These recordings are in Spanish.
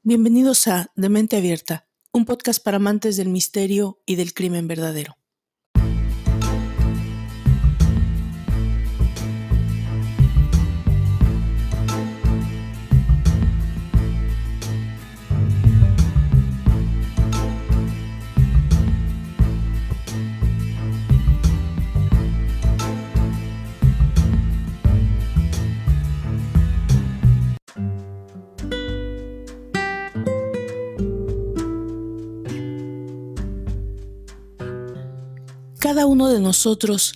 Bienvenidos a De Mente Abierta, un podcast para amantes del misterio y del crimen verdadero. Cada uno de nosotros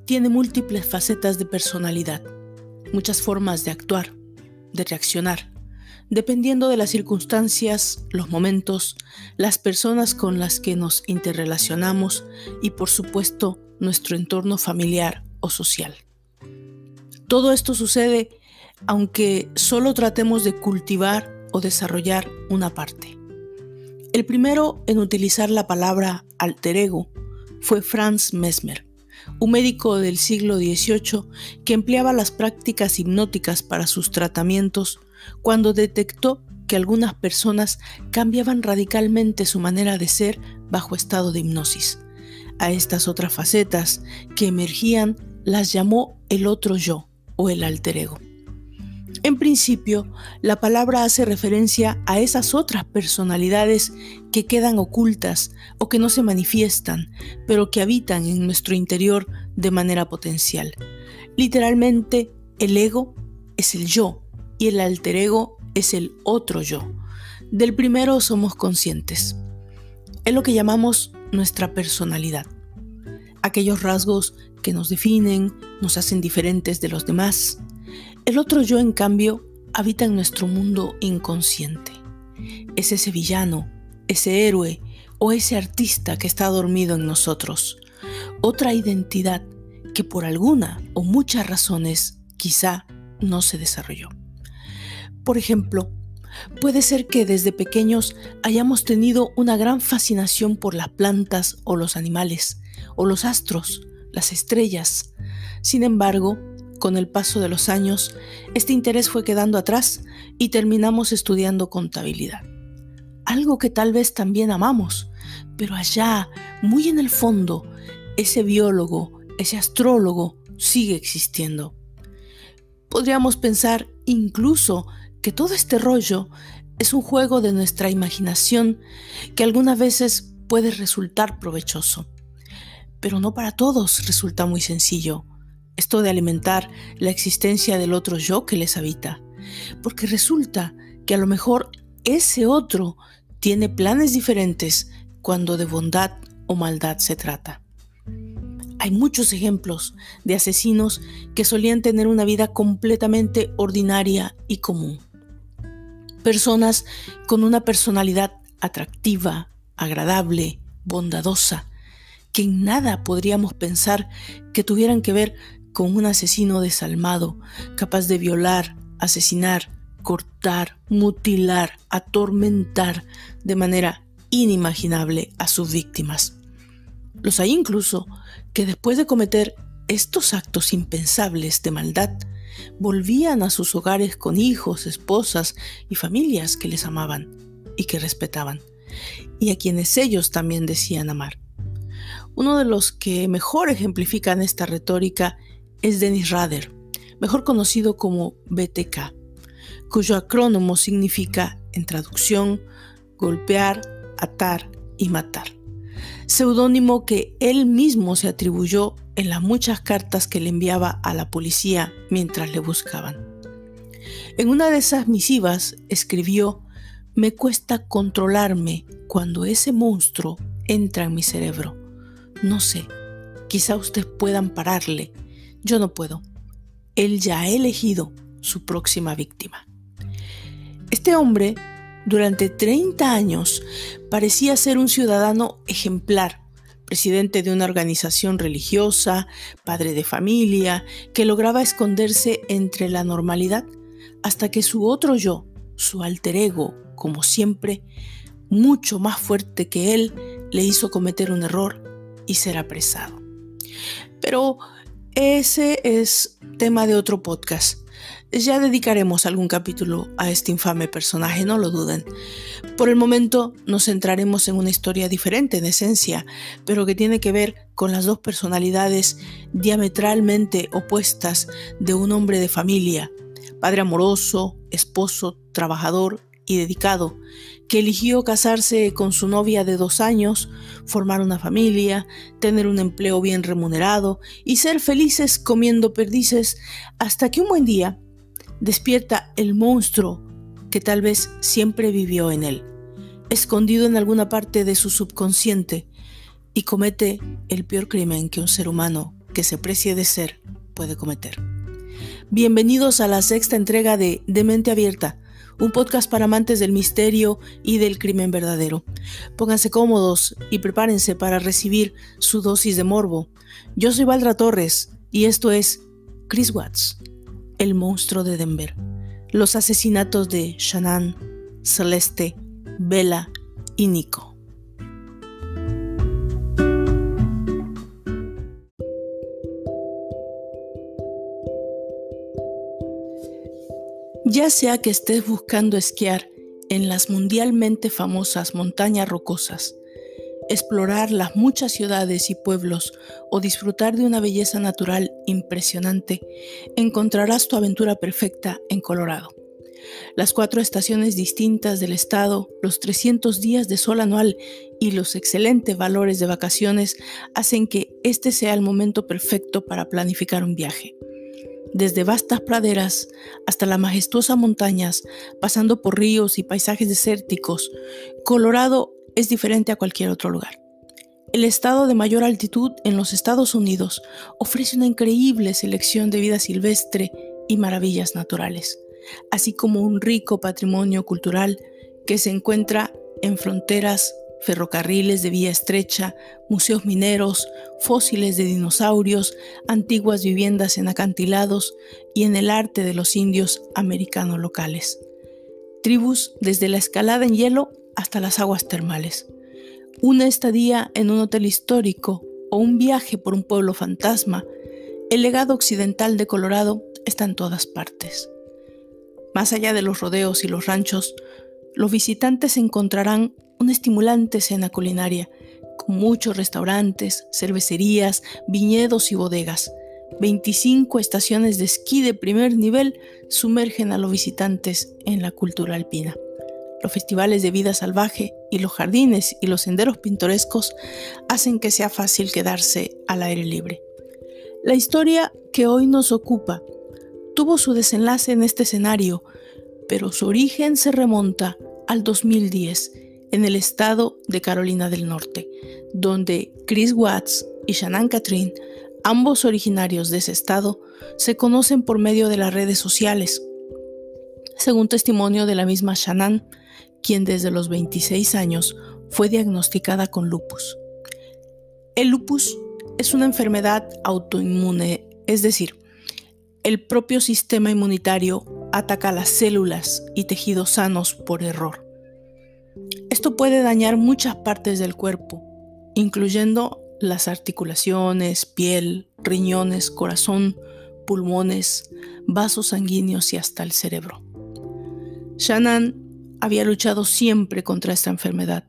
tiene múltiples facetas de personalidad, muchas formas de actuar, de reaccionar, dependiendo de las circunstancias, los momentos, las personas con las que nos interrelacionamos y, por supuesto, nuestro entorno familiar o social. Todo esto sucede aunque solo tratemos de cultivar o desarrollar una parte. El primero en utilizar la palabra alter ego fue Franz Mesmer, un médico del siglo XVIII que empleaba las prácticas hipnóticas para sus tratamientos cuando detectó que algunas personas cambiaban radicalmente su manera de ser bajo estado de hipnosis. A estas otras facetas que emergían las llamó el otro yo o el alter ego. En principio, la palabra hace referencia a esas otras personalidades que quedan ocultas o que no se manifiestan, pero que habitan en nuestro interior de manera potencial. Literalmente, el ego es el yo y el alter ego es el otro yo. Del primero somos conscientes. Es lo que llamamos nuestra personalidad. Aquellos rasgos que nos definen, nos hacen diferentes de los demás. El otro yo, en cambio, habita en nuestro mundo inconsciente. Es ese villano, ese héroe o ese artista que está dormido en nosotros. Otra identidad que por alguna o muchas razones quizá no se desarrolló. Por ejemplo, puede ser que desde pequeños hayamos tenido una gran fascinación por las plantas o los animales, o los astros, las estrellas. Sin embargo, con el paso de los años, este interés fue quedando atrás y terminamos estudiando contabilidad. Algo que tal vez también amamos, pero allá, muy en el fondo, ese biólogo, ese astrólogo sigue existiendo. Podríamos pensar incluso que todo este rollo es un juego de nuestra imaginación que algunas veces puede resultar provechoso. Pero no para todos resulta muy sencillo esto de alimentar la existencia del otro yo que les habita, porque resulta que a lo mejor ese otro tiene planes diferentes cuando de bondad o maldad se trata. Hay muchos ejemplos de asesinos que solían tener una vida completamente ordinaria y común. Personas con una personalidad atractiva, agradable, bondadosa, que en nada podríamos pensar que tuvieran que ver con un asesino desalmado, capaz de violar, asesinar, cortar, mutilar, atormentar de manera inimaginable a sus víctimas. Los hay incluso que después de cometer estos actos impensables de maldad, volvían a sus hogares con hijos, esposas y familias que les amaban y que respetaban, y a quienes ellos también decían amar. Uno de los que mejor ejemplifican esta retórica es Dennis Rader, mejor conocido como BTK, cuyo acrónimo significa, en traducción, golpear, atar y matar. Seudónimo que él mismo se atribuyó en las muchas cartas que le enviaba a la policía mientras le buscaban. En una de esas misivas escribió: «Me cuesta controlarme cuando ese monstruo entra en mi cerebro. No sé, quizá ustedes puedan pararle. Yo no puedo. Él ya ha elegido su próxima víctima». Este hombre, durante 30 años, parecía ser un ciudadano ejemplar, presidente de una organización religiosa, padre de familia, que lograba esconderse entre la normalidad, hasta que su otro yo, su alter ego, como siempre, mucho más fuerte que él, le hizo cometer un error y ser apresado. Pero ese es tema de otro podcast. Ya dedicaremos algún capítulo a este infame personaje, no lo duden. Por el momento nos centraremos en una historia diferente en esencia, pero que tiene que ver con las dos personalidades diametralmente opuestas de un hombre de familia, padre amoroso, esposo, trabajador y dedicado, que eligió casarse con su novia de 2 años, formar una familia, tener un empleo bien remunerado y ser felices comiendo perdices hasta que un buen día despierta el monstruo que tal vez siempre vivió en él, escondido en alguna parte de su subconsciente, y comete el peor crimen que un ser humano que se precie de ser puede cometer. Bienvenidos a la 6ª entrega de Mente Abierta, un podcast para amantes del misterio y del crimen verdadero. Pónganse cómodos y prepárense para recibir su dosis de morbo. Yo soy Valdra Torres y esto es Chris Watts, el monstruo de Denver. Los asesinatos de Shanann, Celeste, Bella y Nico. Ya sea que estés buscando esquiar en las mundialmente famosas montañas rocosas, explorar las muchas ciudades y pueblos o disfrutar de una belleza natural impresionante, encontrarás tu aventura perfecta en Colorado. Las 4 estaciones distintas del estado, los 300 días de sol anual y los excelentes valores de vacaciones hacen que este sea el momento perfecto para planificar un viaje. Desde vastas praderas hasta las majestuosas montañas, pasando por ríos y paisajes desérticos, Colorado es diferente a cualquier otro lugar. El estado de mayor altitud en los Estados Unidos ofrece una increíble selección de vida silvestre y maravillas naturales, así como un rico patrimonio cultural que se encuentra en fronteras, ferrocarriles de vía estrecha, museos mineros, fósiles de dinosaurios, antiguas viviendas en acantilados y en el arte de los indios americanos locales. Tribus desde la escalada en hielo hasta las aguas termales. Una estadía en un hotel histórico o un viaje por un pueblo fantasma, el legado occidental de Colorado está en todas partes. Más allá de los rodeos y los ranchos, los visitantes encontrarán una estimulante escena culinaria, con muchos restaurantes, cervecerías, viñedos y bodegas. 25 estaciones de esquí de primer nivel sumergen a los visitantes en la cultura alpina. Los festivales de vida salvaje y los jardines y los senderos pintorescos hacen que sea fácil quedarse al aire libre. La historia que hoy nos ocupa tuvo su desenlace en este escenario, pero su origen se remonta al 2010 en el estado de Carolina del Norte, donde Chris Watts y Shanann Catherine, ambos originarios de ese estado, se conocen por medio de las redes sociales. Según testimonio de la misma Shanann, quien desde los 26 años fue diagnosticada con lupus. El lupus es una enfermedad autoinmune, es decir, el propio sistema inmunitario ataca las células y tejidos sanos por error. Esto puede dañar muchas partes del cuerpo, incluyendo las articulaciones, piel, riñones, corazón, pulmones, vasos sanguíneos y hasta el cerebro. Shanann había luchado siempre contra esta enfermedad,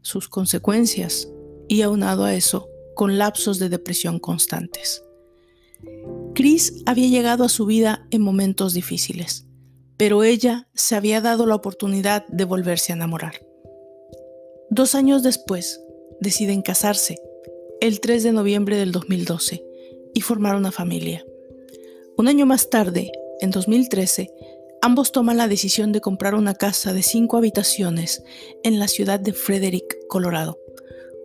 sus consecuencias y aunado a eso, con lapsos de depresión constantes. Chris había llegado a su vida en momentos difíciles, pero ella se había dado la oportunidad de volverse a enamorar. 2 años después, deciden casarse, el 3 de noviembre del 2012, y formar una familia. Un año más tarde, en 2013, ambos toman la decisión de comprar una casa de 5 habitaciones en la ciudad de Frederick, Colorado,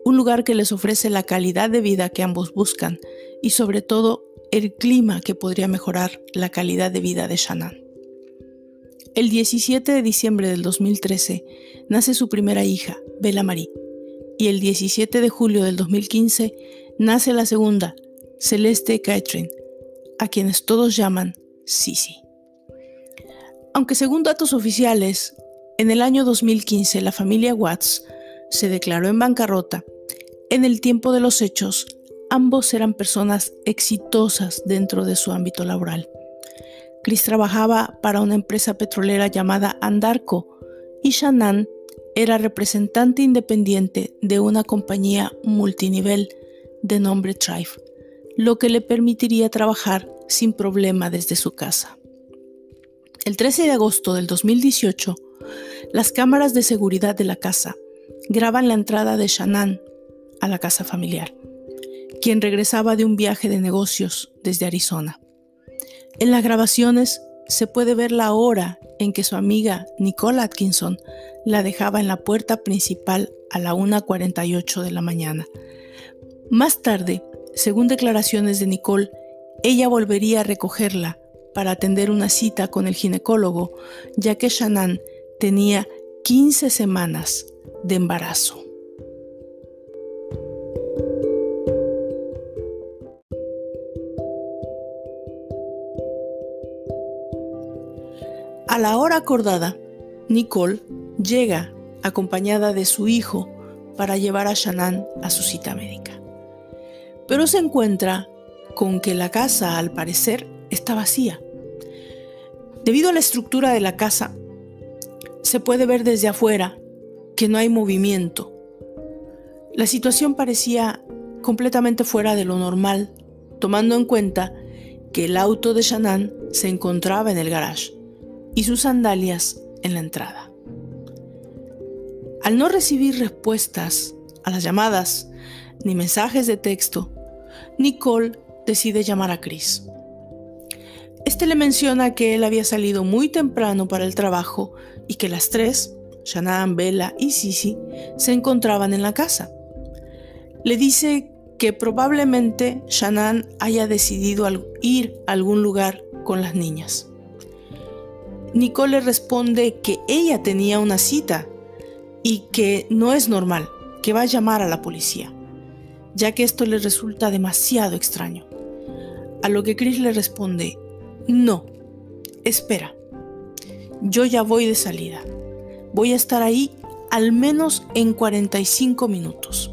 un lugar que les ofrece la calidad de vida que ambos buscan y sobre todo el clima que podría mejorar la calidad de vida de Shanann. El 17 de diciembre del 2013 nace su primera hija, Bella Marie, y el 17 de julio del 2015 nace la segunda, Celeste Catherine, a quienes todos llaman Sissy. Aunque según datos oficiales, en el año 2015 la familia Watts se declaró en bancarrota, en el tiempo de los hechos, ambos eran personas exitosas dentro de su ámbito laboral. Chris trabajaba para una empresa petrolera llamada Anadarko y Shanann era representante independiente de una compañía multinivel de nombre Thrive, lo que le permitiría trabajar sin problema desde su casa. El 13 de agosto del 2018, las cámaras de seguridad de la casa graban la entrada de Shanann a la casa familiar, quien regresaba de un viaje de negocios desde Arizona. En las grabaciones se puede ver la hora en que su amiga Nicole Atkinson la dejaba en la puerta principal a la 1:48 de la mañana. Más tarde, según declaraciones de Nicole, ella volvería a recogerla para atender una cita con el ginecólogo, ya que Shanann tenía 15 semanas de embarazo. A la hora acordada, Nicole llega acompañada de su hijo para llevar a Shanann a su cita médica. Pero se encuentra con que la casa, al parecer, está vacía. Debido a la estructura de la casa, se puede ver desde afuera que no hay movimiento. La situación parecía completamente fuera de lo normal, tomando en cuenta que el auto de Shanann se encontraba en el garage y sus sandalias en la entrada. Al no recibir respuestas a las llamadas ni mensajes de texto, Nicole decide llamar a Chris. Este le menciona que él había salido muy temprano para el trabajo y que las tres, Shanann, Bella y Sissy, se encontraban en la casa. Le dice que probablemente Shanann haya decidido ir a algún lugar con las niñas. Nicole le responde que ella tenía una cita y que no es normal, que va a llamar a la policía, ya que esto le resulta demasiado extraño. A lo que Chris le responde: no, espera, yo ya voy de salida. Voy a estar ahí al menos en 45 minutos.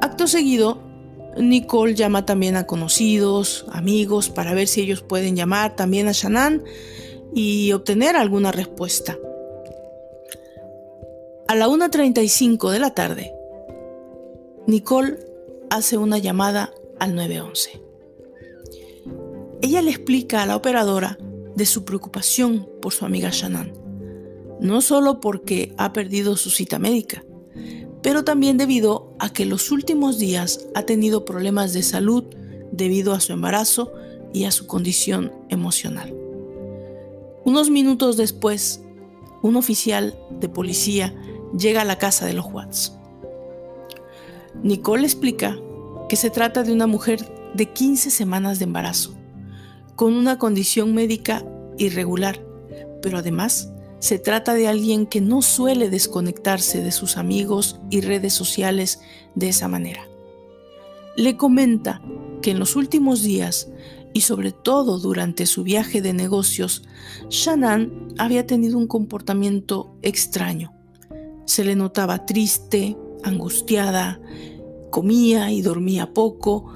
Acto seguido, Nicole llama también a conocidos, amigos, para ver si ellos pueden llamar también a Shanann y obtener alguna respuesta. A la 1:35 de la tarde, Nicole hace una llamada al 911. Ella le explica a la operadora de su preocupación por su amiga Shanann, no solo porque ha perdido su cita médica, pero también debido a que los últimos días ha tenido problemas de salud debido a su embarazo y a su condición emocional. Unos minutos después, un oficial de policía llega a la casa de los Watts. Nicole explica que se trata de una mujer de 15 semanas de embarazo, con una condición médica irregular, pero además se trata de alguien que no suele desconectarse de sus amigos y redes sociales de esa manera. Le comenta que en los últimos días, y sobre todo durante su viaje de negocios, Shanann había tenido un comportamiento extraño. Se le notaba triste, angustiada, comía y dormía poco,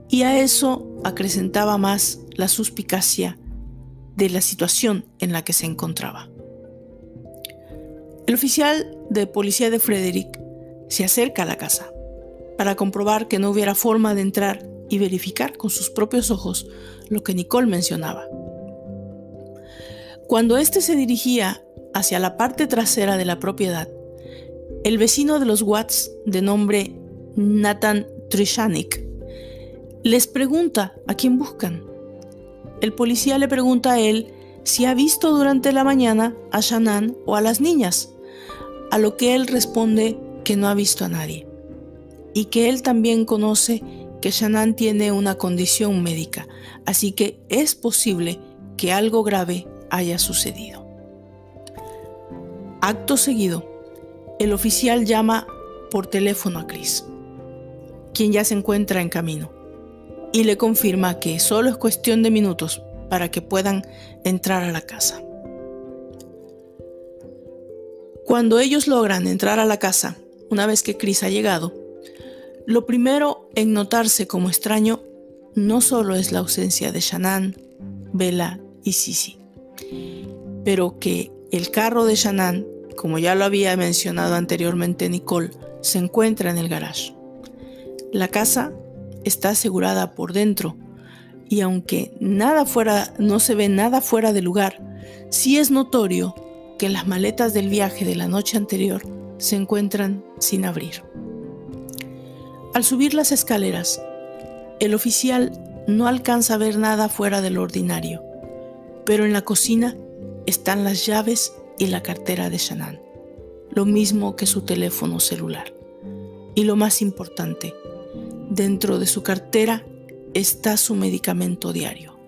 y a eso acrecentaba más la suspicacia de la situación en la que se encontraba. El oficial de policía de Frederick se acerca a la casa para comprobar que no hubiera forma de entrar y verificar con sus propios ojos lo que Nicole mencionaba. Cuando éste se dirigía hacia la parte trasera de la propiedad, el vecino de los Watts, de nombre Nathan Trishanik, les pregunta a quién buscan. El policía le pregunta a él si ha visto durante la mañana a Shanann o a las niñas, a lo que él responde que no ha visto a nadie y que él también conoce que Shanann tiene una condición médica, así que es posible que algo grave haya sucedido. Acto seguido, el oficial llama por teléfono a Chris, quien ya se encuentra en camino, y le confirma que solo es cuestión de minutos para que puedan entrar a la casa. Cuando ellos logran entrar a la casa, una vez que Chris ha llegado, lo primero en notarse como extraño no solo es la ausencia de Shanann, Bella y Sissy, pero que el carro de Shanann, como ya lo había mencionado anteriormente Nicole, se encuentra en el garage. La casa está asegurada por dentro y aunque no se ve nada fuera de lugar, sí es notorio que las maletas del viaje de la noche anterior se encuentran sin abrir. Al subir las escaleras, el oficial no alcanza a ver nada fuera de lo ordinario, pero en la cocina están las llaves y la cartera de Shanann, lo mismo que su teléfono celular. Y lo más importante, dentro de su cartera está su medicamento diario,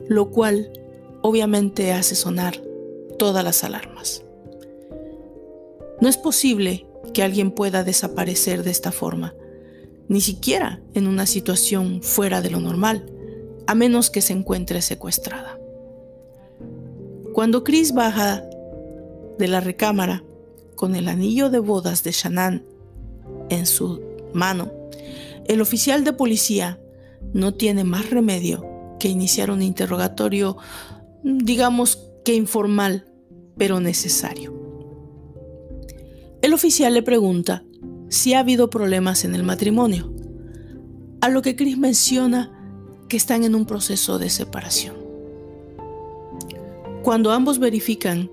lo cual obviamente hace sonar todas las alarmas. No es posible que alguien pueda desaparecer de esta forma, ni siquiera en una situación fuera de lo normal, a menos que se encuentre secuestrada. Cuando Chris baja de la recámara con el anillo de bodas de Shanann en su mano, el oficial de policía no tiene más remedio que iniciar un interrogatorio, digamos que informal, pero necesario. El oficial le pregunta si ha habido problemas en el matrimonio, a lo que Chris menciona que están en un proceso de separación. Cuando ambos verifican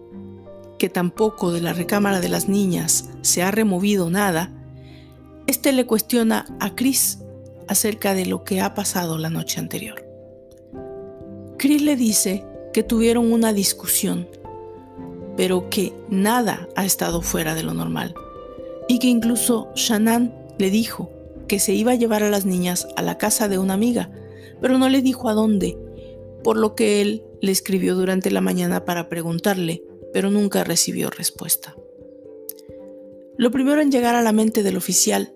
que tampoco de la recámara de las niñas se ha removido nada, este le cuestiona a Chris acerca de lo que ha pasado la noche anterior. Chris le dice que tuvieron una discusión, pero que nada ha estado fuera de lo normal y que incluso Shanann le dijo que se iba a llevar a las niñas a la casa de una amiga, pero no le dijo a dónde, por lo que él le escribió durante la mañana para preguntarle, pero nunca recibió respuesta. Lo primero en llegar a la mente del oficial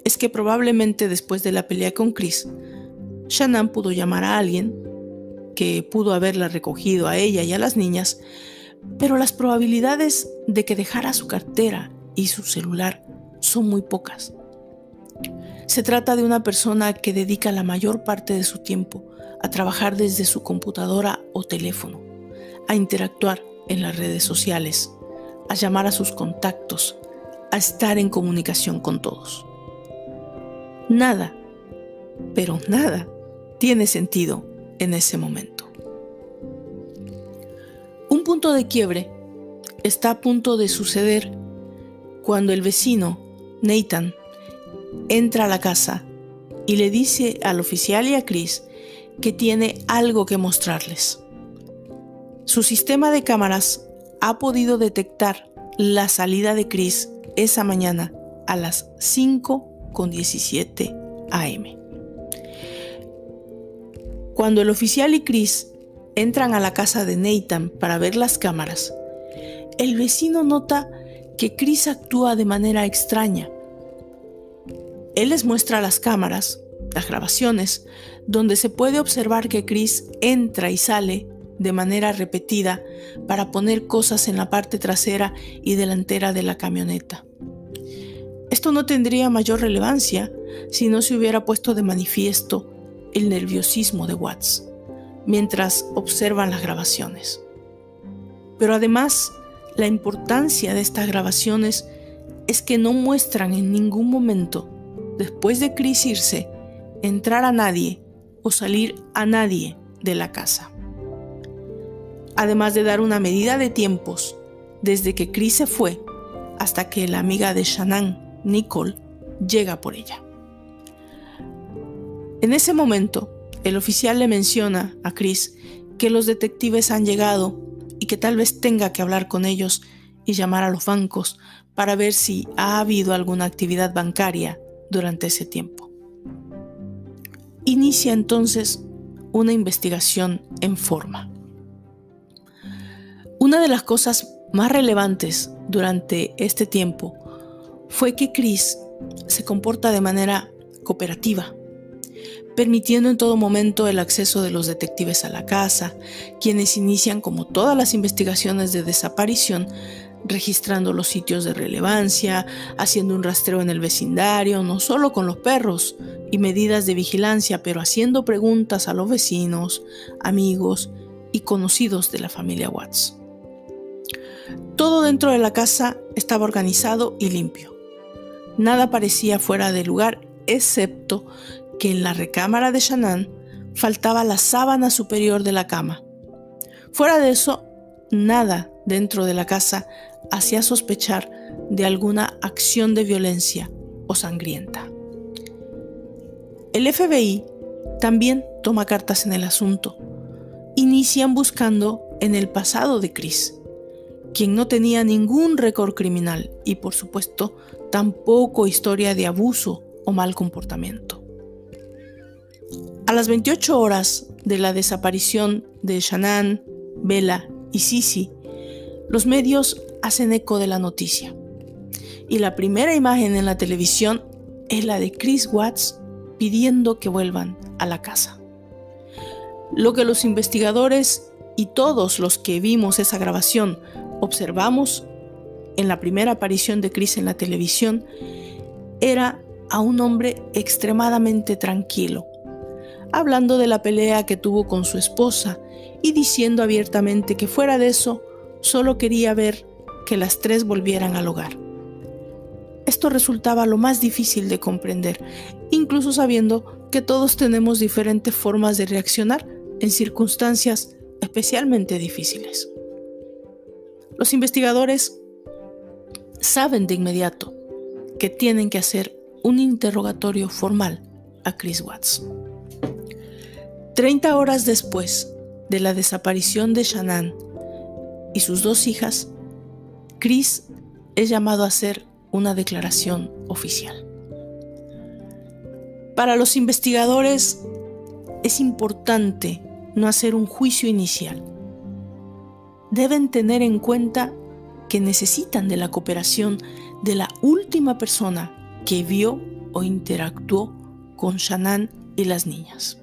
es que probablemente después de la pelea con Chris, Shanann pudo llamar a alguien que pudo haberla recogido a ella y a las niñas, pero las probabilidades de que dejara su cartera y su celular son muy pocas. Se trata de una persona que dedica la mayor parte de su tiempo a trabajar desde su computadora o teléfono, a interactuar en las redes sociales, a llamar a sus contactos, a estar en comunicación con todos. Nada, pero nada, tiene sentido en ese momento. Un punto de quiebre está a punto de suceder cuando el vecino, Nathan, entra a la casa y le dice al oficial y a Chris que tiene algo que mostrarles. Su sistema de cámaras ha podido detectar la salida de Chris esa mañana a las 5:17 a.m. Cuando el oficial y Chris entran a la casa de Nathan para ver las cámaras, el vecino nota que Chris actúa de manera extraña. Él les muestra las cámaras, las grabaciones, donde se puede observar que Chris entra y sale de manera repetida para poner cosas en la parte trasera y delantera de la camioneta. Esto no tendría mayor relevancia si no se hubiera puesto de manifiesto el nerviosismo de Watts mientras observan las grabaciones. Pero además, la importancia de estas grabaciones es que no muestran en ningún momento, después de Chris irse, entrar a nadie o salir a nadie de la casa. Además de dar una medida de tiempos desde que Chris se fue hasta que la amiga de Shanann, Nicole, llega por ella. En ese momento, el oficial le menciona a Chris que los detectives han llegado y que tal vez tenga que hablar con ellos y llamar a los bancos para ver si ha habido alguna actividad bancaria durante ese tiempo. Inicia entonces una investigación en forma. Una de las cosas más relevantes durante este tiempo fue que Chris se comporta de manera cooperativa, permitiendo en todo momento el acceso de los detectives a la casa, quienes inician, como todas las investigaciones de desaparición, registrando los sitios de relevancia, haciendo un rastreo en el vecindario, no solo con los perros y medidas de vigilancia, pero haciendo preguntas a los vecinos, amigos y conocidos de la familia Watts. Todo dentro de la casa estaba organizado y limpio. Nada parecía fuera de lugar, excepto que en la recámara de Shanann faltaba la sábana superior de la cama. Fuera de eso, nada dentro de la casa hacía sospechar de alguna acción de violencia o sangrienta. El FBI también toma cartas en el asunto. Inician buscando en el pasado de Chris, quien no tenía ningún récord criminal y, por supuesto, tampoco historia de abuso o mal comportamiento. A las 28 horas de la desaparición de Shanann, Bella y Cissy, los medios hacen eco de la noticia. Y la primera imagen en la televisión es la de Chris Watts pidiendo que vuelvan a la casa. Lo que los investigadores y todos los que vimos esa grabación observamos en la primera aparición de Chris en la televisión era a un hombre extremadamente tranquilo, hablando de la pelea que tuvo con su esposa y diciendo abiertamente que fuera de eso solo quería ver que las tres volvieran al hogar. Esto resultaba lo más difícil de comprender, incluso sabiendo que todos tenemos diferentes formas de reaccionar en circunstancias especialmente difíciles. Los investigadores saben de inmediato que tienen que hacer un interrogatorio formal a Chris Watts. 30 horas después de la desaparición de Shanann y sus dos hijas, Chris es llamado a hacer una declaración oficial. Para los investigadores es importante no hacer un juicio inicial. Deben tener en cuenta que necesitan de la cooperación de la última persona que vio o interactuó con Shanann y las niñas.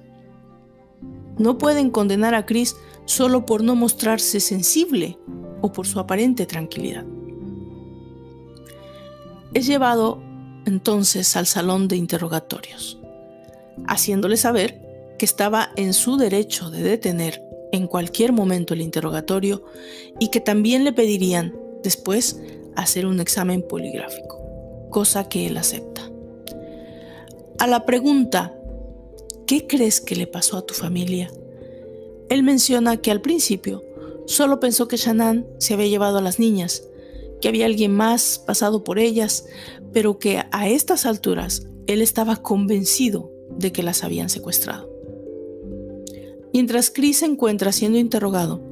No pueden condenar a Chris solo por no mostrarse sensible o por su aparente tranquilidad. Es llevado entonces al salón de interrogatorios, haciéndole saber que estaba en su derecho de detener en cualquier momento el interrogatorio y que también le pedirían después hacer un examen poligráfico, cosa que él acepta. A la pregunta, ¿qué crees que le pasó a tu familia?, él menciona que al principio solo pensó que Shanann se había llevado a las niñas, que había alguien más pasado por ellas, pero que a estas alturas él estaba convencido de que las habían secuestrado. Mientras Chris se encuentra siendo interrogado,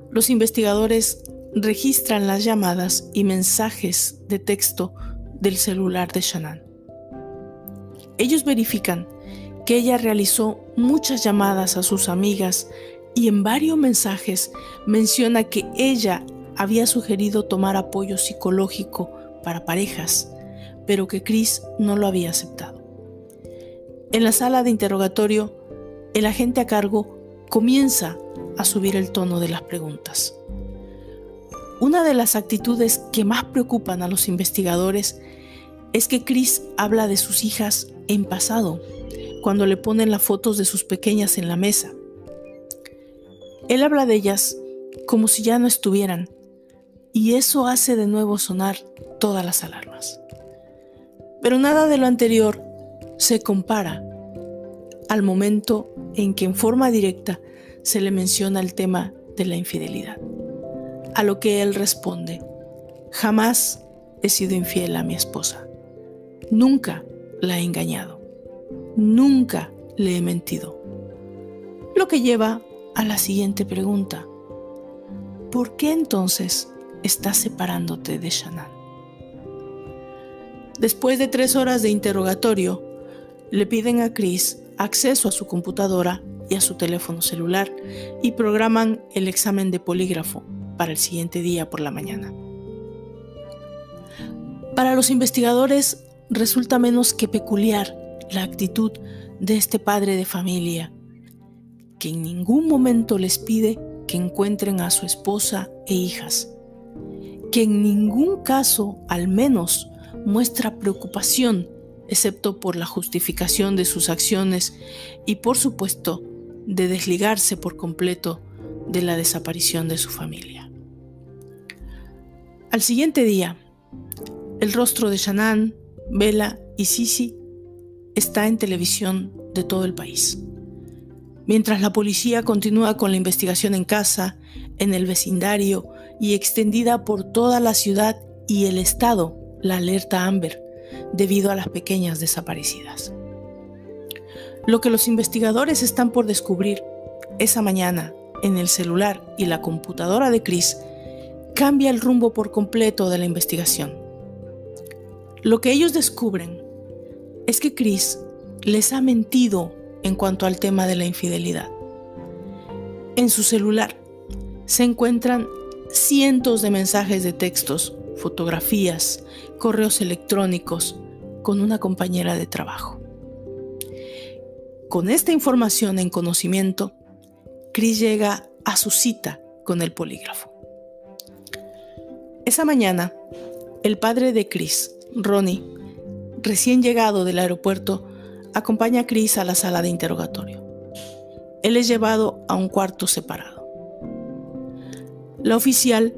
los investigadores registran las llamadas y mensajes de texto del celular de Shanann. Ellos verifican que ella realizó muchas llamadas a sus amigas y en varios mensajes menciona que ella había sugerido tomar apoyo psicológico para parejas, pero que Chris no lo había aceptado. En la sala de interrogatorio, el agente a cargo comienza a subir el tono de las preguntas. Una de las actitudes que más preocupan a los investigadores es que Chris habla de sus hijas en pasado, cuando le ponen las fotos de sus pequeñas en la mesa. Él habla de ellas como si ya no estuvieran, y eso hace de nuevo sonar todas las alarmas. Pero nada de lo anterior se compara al momento en que en forma directa se le menciona el tema de la infidelidad, a lo que él responde: jamás he sido infiel a mi esposa, nunca la he engañado, nunca le he mentido. Lo que lleva a la siguiente pregunta: ¿por qué entonces estás separándote de Shanann? Después de 3 horas de interrogatorio, le piden a Chris acceso a su computadora y a su teléfono celular y programan el examen de polígrafo para el siguiente día por la mañana. Para los investigadores resulta menos que peculiar la actitud de este padre de familia, que en ningún momento les pide que encuentren a su esposa e hijas. que en ningún caso, al menos, muestra preocupación, excepto por la justificación de sus acciones y, por supuesto, de desligarse por completo de la desaparición de su familia. Al siguiente día, el rostro de Shanann, Bella y Sissy está en televisión de todo el país. Mientras la policía continúa con la investigación en casa, en el vecindario y extendida por toda la ciudad y el estado, la alerta Amber, debido a las pequeñas desaparecidas. Lo que los investigadores están por descubrir esa mañana en el celular y la computadora de Chris cambia el rumbo por completo de la investigación. Lo que ellos descubren es que Chris les ha mentido en cuanto al tema de la infidelidad. En su celular se encuentran cientos de mensajes de textos, fotografías, correos electrónicos con una compañera de trabajo. Con esta información en conocimiento, Chris llega a su cita con el polígrafo. Esa mañana, el padre de Chris, Ronnie, recién llegado del aeropuerto, acompaña a Chris a la sala de interrogatorio. Él es llevado a un cuarto separado. La oficial,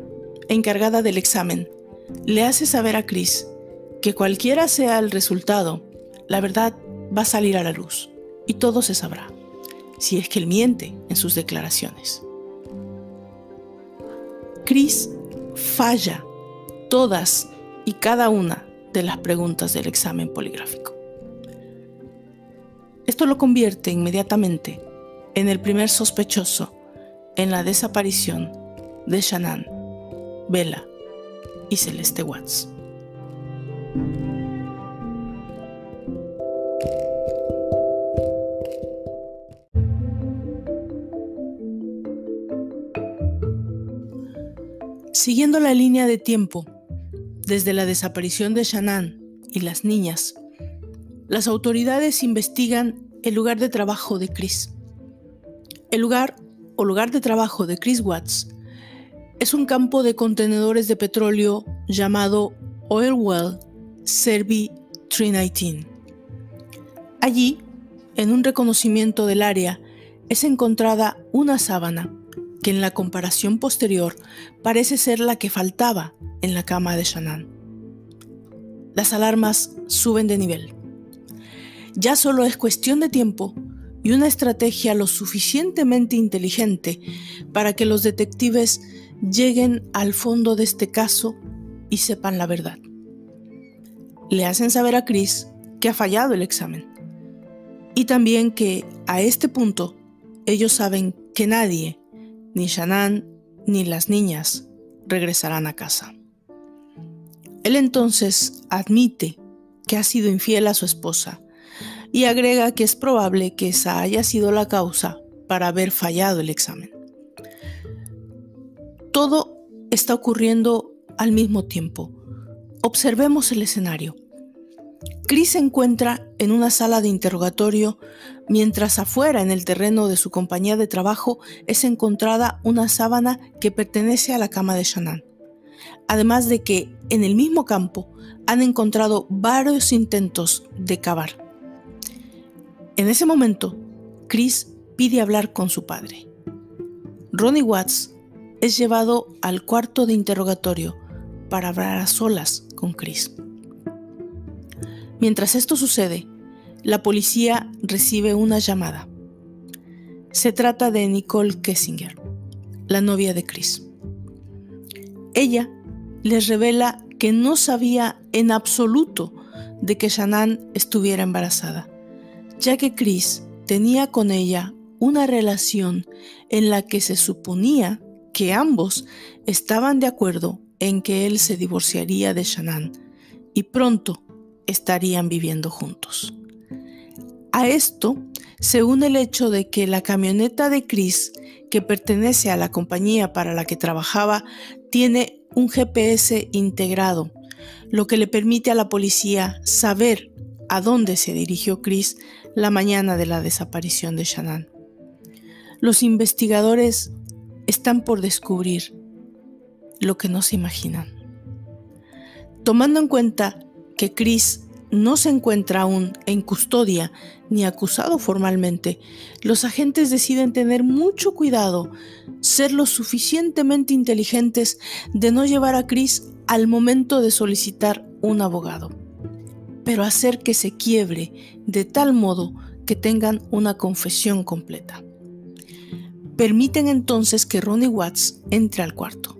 encargada del examen, le hace saber a Chris que cualquiera sea el resultado, la verdad va a salir a la luz y todo se sabrá, si es que él miente en sus declaraciones. Chris falla todas y cada una de las preguntas del examen poligráfico. Esto lo convierte inmediatamente en el primer sospechoso en la desaparición de Shanann, Bella y Celeste Watts. Siguiendo la línea de tiempo, desde la desaparición de Shanann y las niñas, las autoridades investigan el lugar de trabajo de Chris. El lugar o lugar de trabajo de Chris Watts es un campo de contenedores de petróleo llamado Oil Well Servi 319. Allí, en un reconocimiento del área, es encontrada una sábana que en la comparación posterior parece ser la que faltaba en la cama de Shanann. Las alarmas suben de nivel. Ya solo es cuestión de tiempo y una estrategia lo suficientemente inteligente para que los detectives lleguen al fondo de este caso y sepan la verdad. Le hacen saber a Chris que ha fallado el examen y también que a este punto ellos saben que nadie, ni Shanann ni las niñas, regresarán a casa. Él entonces admite que ha sido infiel a su esposa y agrega que es probable que esa haya sido la causa para haber fallado el examen. Todo está ocurriendo al mismo tiempo. Observemos el escenario. Chris se encuentra en una sala de interrogatorio mientras afuera en el terreno de su compañía de trabajo es encontrada una sábana que pertenece a la cama de Shanann. Además de que en el mismo campo han encontrado varios intentos de cavar. En ese momento, Chris pide hablar con su padre. Ronnie Watts es llevado al cuarto de interrogatorio para hablar a solas con Chris. Mientras esto sucede, la policía recibe una llamada. Se trata de Nicole Kessinger, la novia de Chris. Ella les revela que no sabía en absoluto de que Shanann estuviera embarazada, ya que Chris tenía con ella una relación en la que se suponía que ambos estaban de acuerdo en que él se divorciaría de Shanann y pronto estarían viviendo juntos. A esto se une el hecho de que la camioneta de Chris, que pertenece a la compañía para la que trabajaba, tiene un GPS integrado, lo que le permite a la policía saber a dónde se dirigió Chris la mañana de la desaparición de Shanann. Los investigadores están por descubrir lo que no se imaginan. Tomando en cuenta que Chris no se encuentra aún en custodia ni acusado formalmente, los agentes deciden tener mucho cuidado, ser lo suficientemente inteligentes de no llevar a Chris al momento de solicitar un abogado, pero hacer que se quiebre de tal modo que tengan una confesión completa. Permiten entonces que Ronnie Watts entre al cuarto.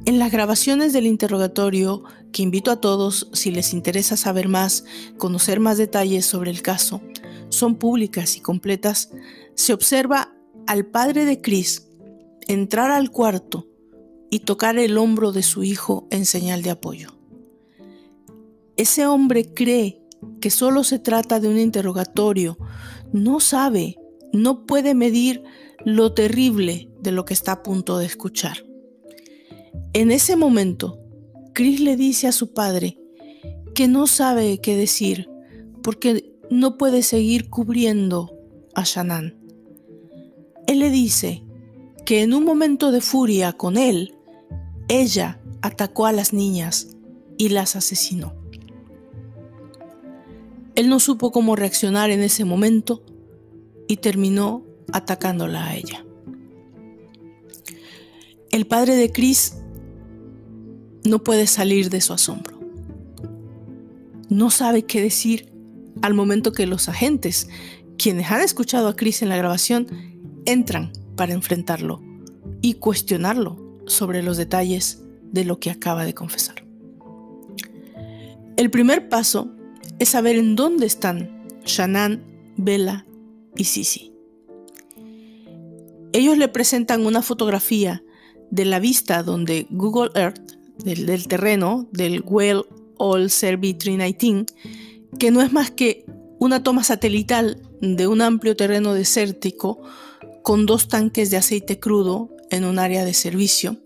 En las grabaciones del interrogatorio, que invito a todos, si les interesa saber más, conocer más detalles sobre el caso, son públicas y completas, se observa al padre de Chris entrar al cuarto y tocar el hombro de su hijo en señal de apoyo. Ese hombre cree que solo se trata de un interrogatorio, no sabe, no puede medir lo terrible de lo que está a punto de escuchar. En ese momento, Chris le dice a su padre que no sabe qué decir porque no puede seguir cubriendo a Shanann. Él le dice que en un momento de furia con él, ella atacó a las niñas y las asesinó. Él no supo cómo reaccionar en ese momento y terminó atacándola a ella. El padre de Chris no puede salir de su asombro. No sabe qué decir al momento que los agentes, quienes han escuchado a Chris en la grabación, entran para enfrentarlo y cuestionarlo sobre los detalles de lo que acaba de confesar. El primer paso es saber en dónde están Shanann, Bella y Cissy. Ellos le presentan una fotografía de la vista donde Google Earth, del terreno, del Well Oil Survey 319, que no es más que una toma satelital de un amplio terreno desértico con 2 tanques de aceite crudo en un área de servicio.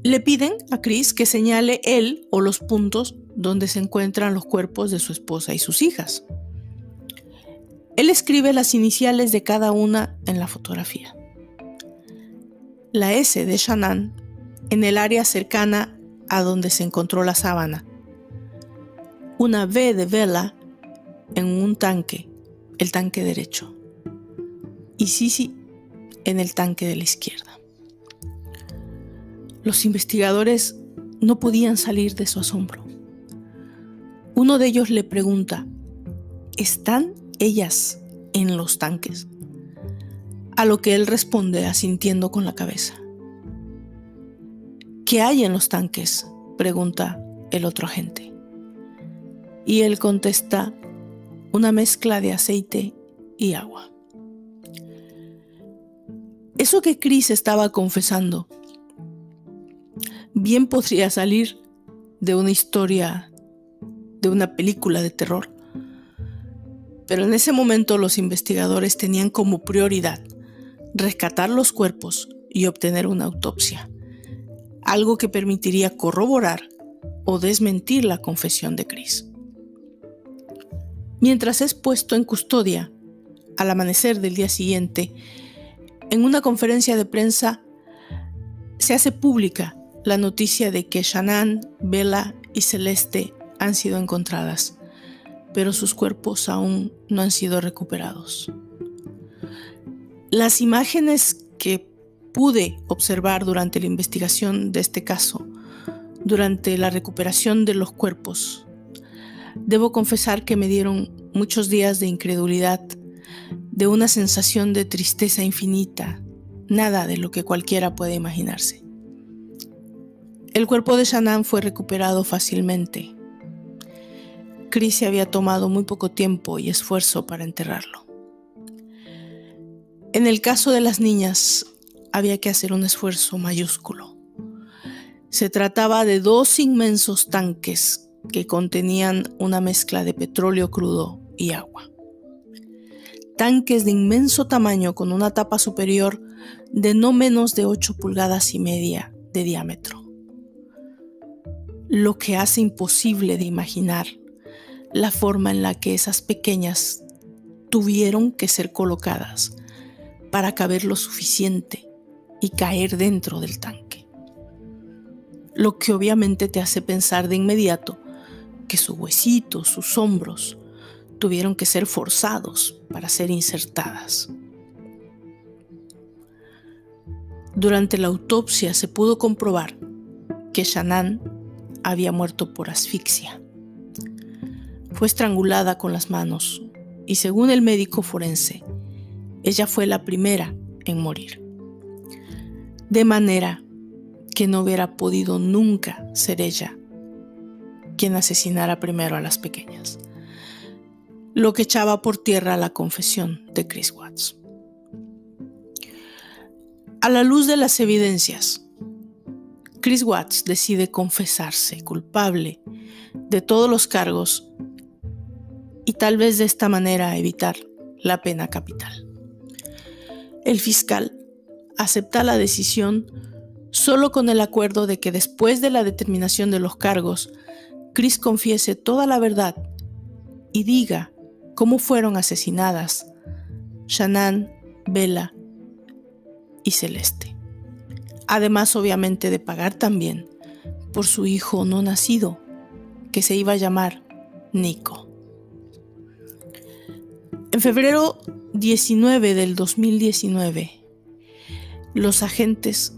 Le piden a Chris que señale él o los puntos donde se encuentran los cuerpos de su esposa y sus hijas. Él escribe las iniciales de cada una en la fotografía. La S de Shanann en el área cercana a donde se encontró la sábana. Una V de Bella en un tanque, el tanque derecho. Y Cissy en el tanque de la izquierda. Los investigadores no podían salir de su asombro. Uno de ellos le pregunta: ¿están ellas en los tanques? A lo que él responde asintiendo con la cabeza. ¿Qué hay en los tanques?, pregunta el otro agente. Y él contesta: una mezcla de aceite y agua. Eso que Chris estaba confesando bien podría salir de una historia, de una película de terror. Pero en ese momento los investigadores tenían como prioridad rescatar los cuerpos y obtener una autopsia, algo que permitiría corroborar o desmentir la confesión de Chris. Mientras es puesto en custodia, al amanecer del día siguiente, en una conferencia de prensa se hace pública la noticia de que Shanann, Bella y Celeste han sido encontradas, pero sus cuerpos aún no han sido recuperados. Las imágenes que pude observar durante la investigación de este caso, durante la recuperación de los cuerpos, debo confesar que me dieron muchos días de incredulidad, de una sensación de tristeza infinita, nada de lo que cualquiera puede imaginarse. El cuerpo de Shanann fue recuperado fácilmente. Chris se había tomado muy poco tiempo y esfuerzo para enterrarlo. En el caso de las niñas, había que hacer un esfuerzo mayúsculo. Se trataba de 2 inmensos tanques que contenían una mezcla de petróleo crudo y agua. Tanques de inmenso tamaño con una tapa superior de no menos de 8,5 pulgadas de diámetro. Lo que hace imposible de imaginar la forma en la que esas pequeñas tuvieron que ser colocadas para caber lo suficiente y caer dentro del tanque. lo que obviamente te hace pensar de inmediato que sus huesitos, sus hombros, tuvieron que ser forzados para ser insertadas. Durante la autopsia se pudo comprobar que Shanann había muerto por asfixia. Fue estrangulada con las manos y, según el médico forense, ella fue la primera en morir. De manera que no hubiera podido nunca ser ella quien asesinara primero a las pequeñas, lo que echaba por tierra la confesión de Chris Watts. A la luz de las evidencias, Chris Watts decide confesarse culpable de todos los cargos y tal vez de esta manera evitar la pena capital. El fiscal acepta la decisión solo con el acuerdo de que después de la determinación de los cargos, Chris confiese toda la verdad y diga cómo fueron asesinadas Shanann, Bella y Celeste. Además, obviamente, de pagar también por su hijo no nacido, que se iba a llamar Nico. En febrero 19 del 2019, los agentes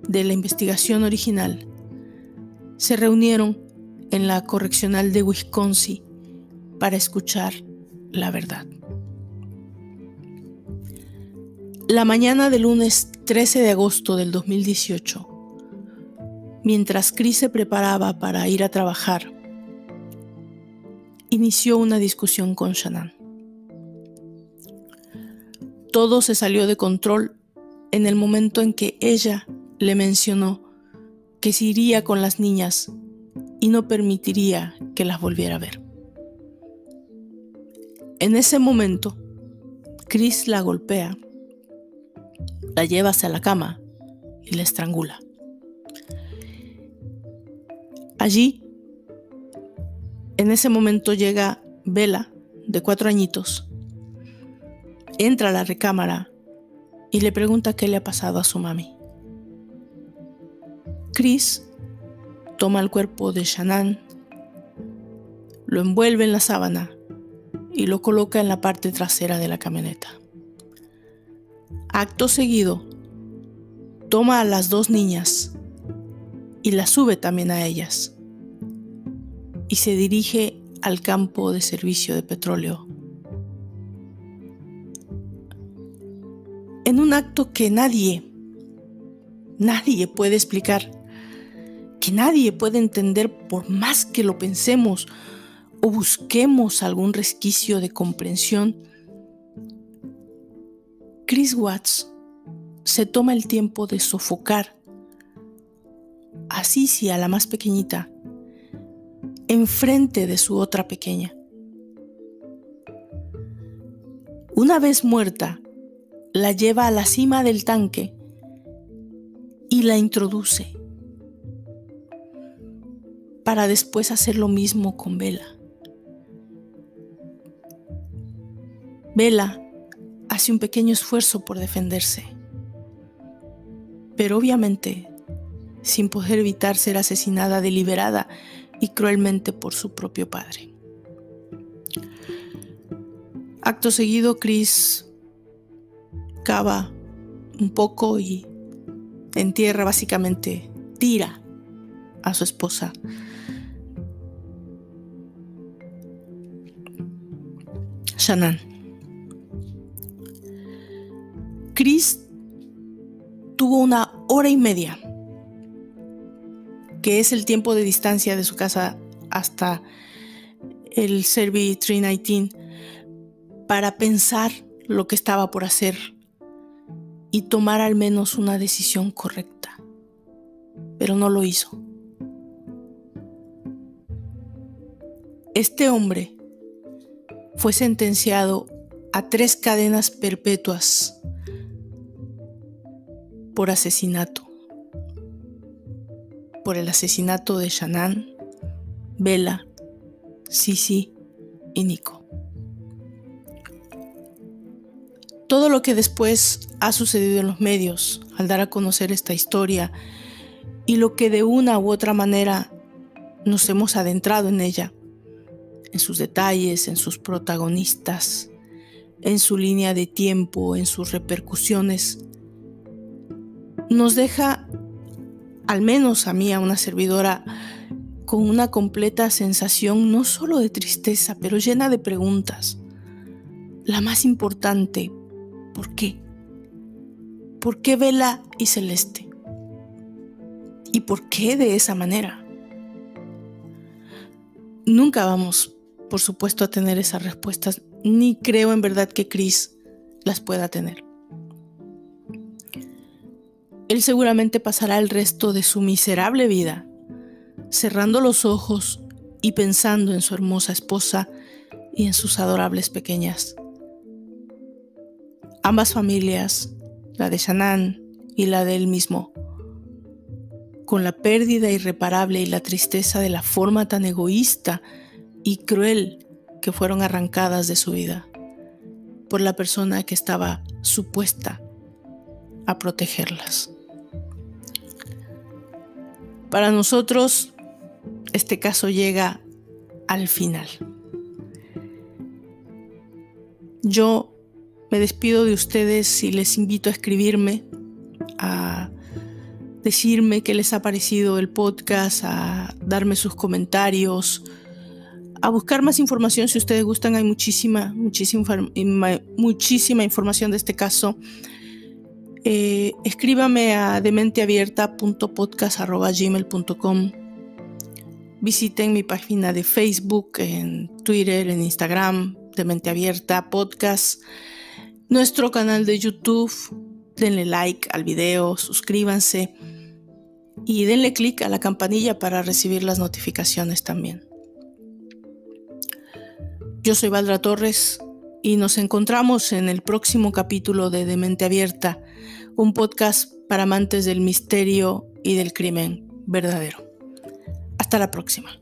de la investigación original se reunieron en la correccional de Wisconsin para escuchar la verdad. La mañana del lunes 13 de agosto del 2018, mientras Chris se preparaba para ir a trabajar, inició una discusión con Shanann. Todo se salió de control en el momento en que ella le mencionó que se iría con las niñas y no permitiría que las volviera a ver. En ese momento, Chris la golpea, la lleva hacia la cama y la estrangula. Allí, en ese momento llega Bella, de 4 añitos, entra a la recámara y le pregunta qué le ha pasado a su mami. Chris toma el cuerpo de Shanann, lo envuelve en la sábana y lo coloca en la parte trasera de la camioneta. Acto seguido, toma a las 2 niñas y las sube también a ellas y se dirige al campo de servicio de petróleo. En un acto que nadie puede explicar, que nadie puede entender por más que lo pensemos o busquemos algún resquicio de comprensión, Chris Watts se toma el tiempo de sofocar a Sissy, a la más pequeñita, enfrente de su otra pequeña. Una vez muerta, la lleva a la cima del tanque y la introduce, para después hacer lo mismo con Bella. Bella hace un pequeño esfuerzo por defenderse, pero obviamente sin poder evitar ser asesinada deliberada y cruelmente por su propio padre. Acto seguido, Chris cava un poco y entierra, básicamente tira a su esposa. Shanann. Chris tuvo 1 hora y media, que es el tiempo de distancia de su casa hasta el Servi 319, para pensar lo que estaba por hacer y tomar al menos una decisión correcta, pero no lo hizo. Este hombre fue sentenciado a 3 cadenas perpetuas por asesinato, por el asesinato de Shanann, Bella, Sissy y Nico. Todo lo que después ha sucedido en los medios al dar a conocer esta historia y lo que de una u otra manera nos hemos adentrado en ella, en sus detalles, en sus protagonistas, en su línea de tiempo, en sus repercusiones, nos deja, al menos a mí, a una servidora, con una completa sensación no solo de tristeza, pero llena de preguntas. La más importante, ¿por qué? ¿Por qué Vela y Celeste? ¿Y por qué de esa manera? Nunca vamos, por supuesto, a tener esas respuestas, ni creo en verdad que Chris las pueda tener. Él seguramente pasará el resto de su miserable vida cerrando los ojos y pensando en su hermosa esposa y en sus adorables pequeñas. Ambas familias, la de Shanann y la de él mismo, con la pérdida irreparable y la tristeza de la forma tan egoísta y cruel que fueron arrancadas de su vida por la persona que estaba supuesta a protegerlas. Para nosotros, este caso llega al final. Yo me despido de ustedes y les invito a escribirme, a decirme qué les ha parecido el podcast, a darme sus comentarios, a buscar más información si ustedes gustan. Hay muchísima información de este caso. Escríbame a dementeabierta.podcast@gmail.com. Visiten mi página de Facebook, en Twitter, en Instagram, Demente Abierta Podcast, nuestro canal de YouTube. Denle like al video, suscríbanse y denle click a la campanilla para recibir las notificaciones también. Yo soy Valdra Torres y nos encontramos en el próximo capítulo de Demente Abierta, un podcast para amantes del misterio y del crimen verdadero. Hasta la próxima.